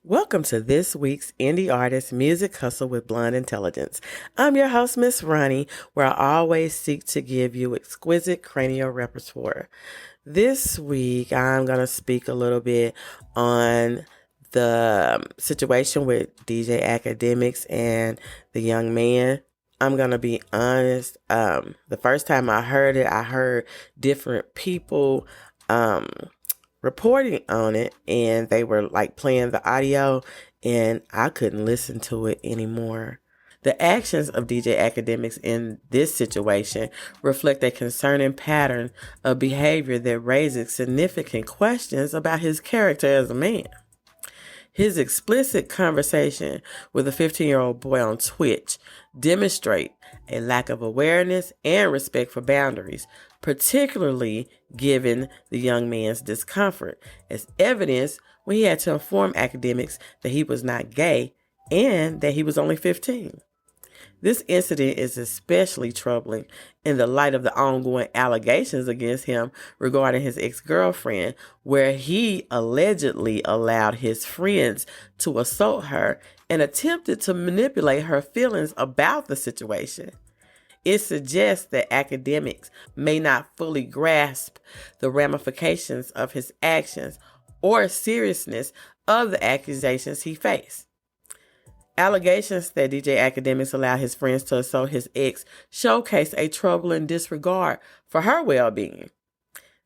Welcome to this week's Indie Artist Music Hustle with Blonde Intelligence. I'm your host, Miss Roni, where I always seek to give you exquisite cranial repertoire. This week, I'm going to speak a little bit on the situation with DJ Akademiks and the young man. I'm going to be honest. The first time I heard it, I heard different people reporting on it, and they were like playing the audio, and I couldn't listen to it anymore. The actions of DJ Akademiks in this situation reflect a concerning pattern of behavior that raises significant questions about his character as a man. His explicit conversation with a 15-year-old boy on Twitch demonstrate a lack of awareness and respect for boundaries, particularly given the young man's discomfort, as evidenced when he had to inform Akademiks that he was not gay and that he was only 15. This incident is especially troubling in the light of the ongoing allegations against him regarding his ex-girlfriend, where he allegedly allowed his friends to assault her and attempted to manipulate her feelings about the situation. It suggests that Akademiks may not fully grasp the ramifications of his actions or seriousness of the accusations he faced. Allegations that DJ Akademiks allowed his friends to assault his ex showcase a troubling disregard for her well-being.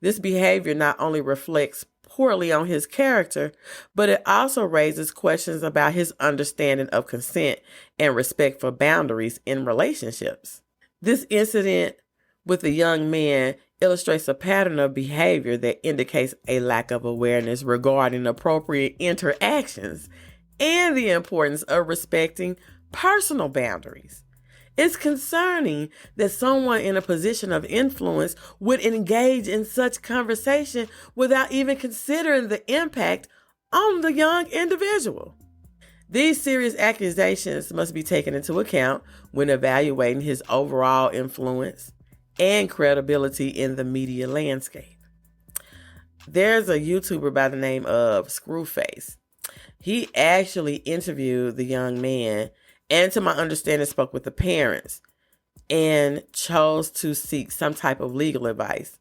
This behavior not only reflects poorly on his character, but it also raises questions about his understanding of consent and respect for boundaries in relationships. This incident with the young man illustrates a pattern of behavior that indicates a lack of awareness regarding appropriate interactions and the importance of respecting personal boundaries. It's concerning that someone in a position of influence would engage in such conversation without even considering the impact on the young individual. These serious accusations must be taken into account when evaluating his overall influence and credibility in the media landscape. There's a YouTuber by the name of Scru Face. He actually interviewed the young man and, to my understanding, spoke with the parents and chose to seek some type of legal advice.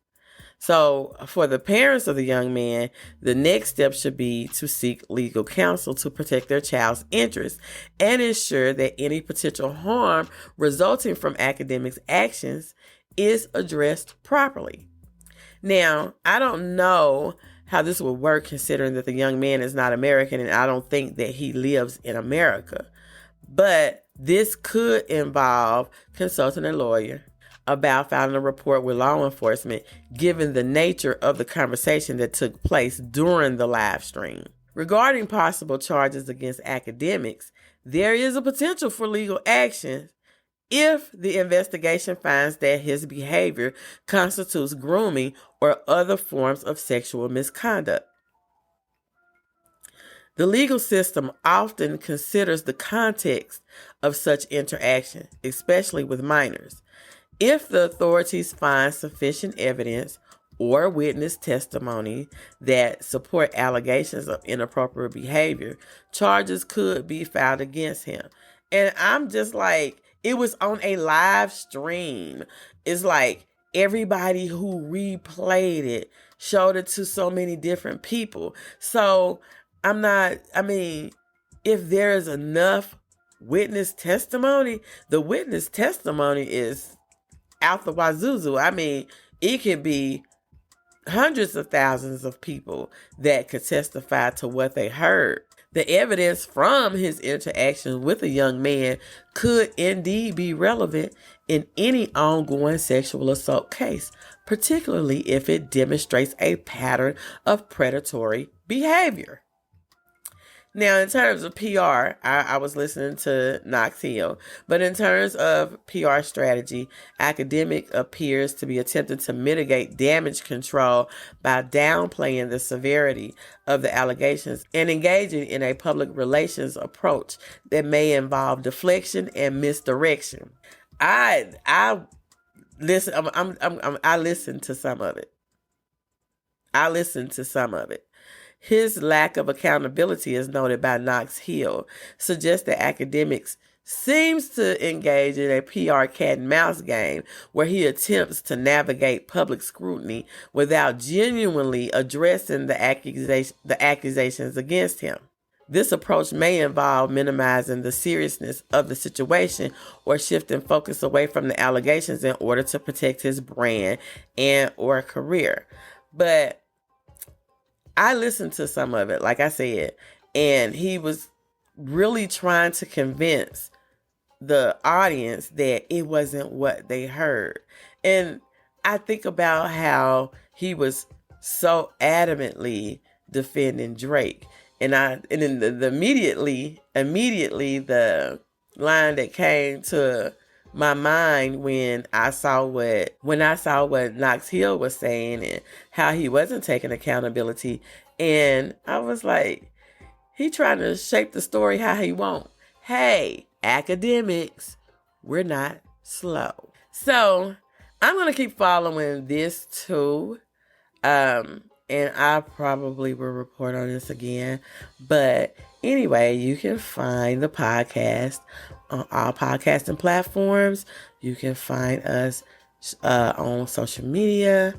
So for the parents of the young man, the next step should be to seek legal counsel to protect their child's interests and ensure that any potential harm resulting from Akademiks' actions is addressed properly. Now, I don't know how this would work, considering that the young man is not American and I don't think that he lives in America. But this could involve consulting a lawyer about filing a report with law enforcement, given the nature of the conversation that took place during the live stream. Regarding possible charges against Akademiks, there is a potential for legal action if the investigation finds that his behavior constitutes grooming or other forms of sexual misconduct. The legal system often considers the context of such interaction, especially with minors. If the authorities find sufficient evidence or witness testimony that support allegations of inappropriate behavior, charges could be filed against him. And I'm just like, it was on a live stream. It's like everybody who replayed it showed it to so many different people. So if there is enough witness testimony, the witness testimony is out the wazoo. It could be hundreds of thousands of people that could testify to what they heard. The evidence from his interaction with a young man could indeed be relevant in any ongoing sexual assault case, particularly if it demonstrates a pattern of predatory behavior. Now, in terms of PR, I was listening to Knox Hill, but in terms of PR strategy, Akademiks appears to be attempting to mitigate damage control by downplaying the severity of the allegations and engaging in a public relations approach that may involve deflection and misdirection. I listened to some of it. His lack of accountability, as noted by Knox Hill, suggests that Akademiks seems to engage in a PR cat and mouse game where he attempts to navigate public scrutiny without genuinely addressing the accusations against him. This approach may involve minimizing the seriousness of the situation or shifting focus away from the allegations in order to protect his brand and or career. But I listened to some of it, like I said, and he was really trying to convince the audience that it wasn't what they heard. And I think about how he was so adamantly defending Drake. And then the immediately the line that came to my mind when I saw what Knox Hill was saying and how he wasn't taking accountability, and I was like, he trying to shape the story how he want. Hey, Akademiks, we're not slow. So I'm gonna keep following this too, and I probably will report on this again. But anyway, you can find the podcast on all podcasting platforms. You can find us on social media,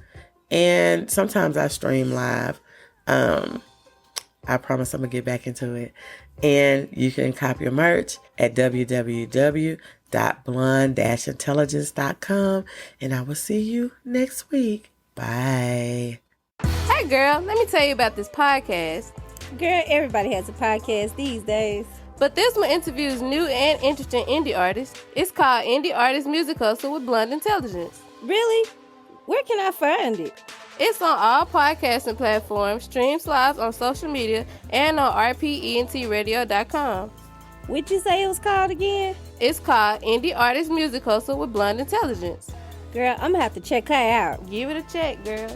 and sometimes I stream live. I promise I'm gonna get back into it. And you can copy your merch at www.blonde-intelligence.com. And I will see you next week. Bye. Hey girl, let me tell you about this podcast. Girl, everybody has a podcast these days. But this one interviews new and interesting indie artists. It's called Indie Artist Music Hustle with Blonde Intelligence. Really? Where can I find it? It's on all podcasting platforms, streams live on social media, and on rpentradio.com. What'd you say it was called again? It's called Indie Artist Music Hustle with Blonde Intelligence. Girl, I'm gonna have to check her out. Give it a check, girl.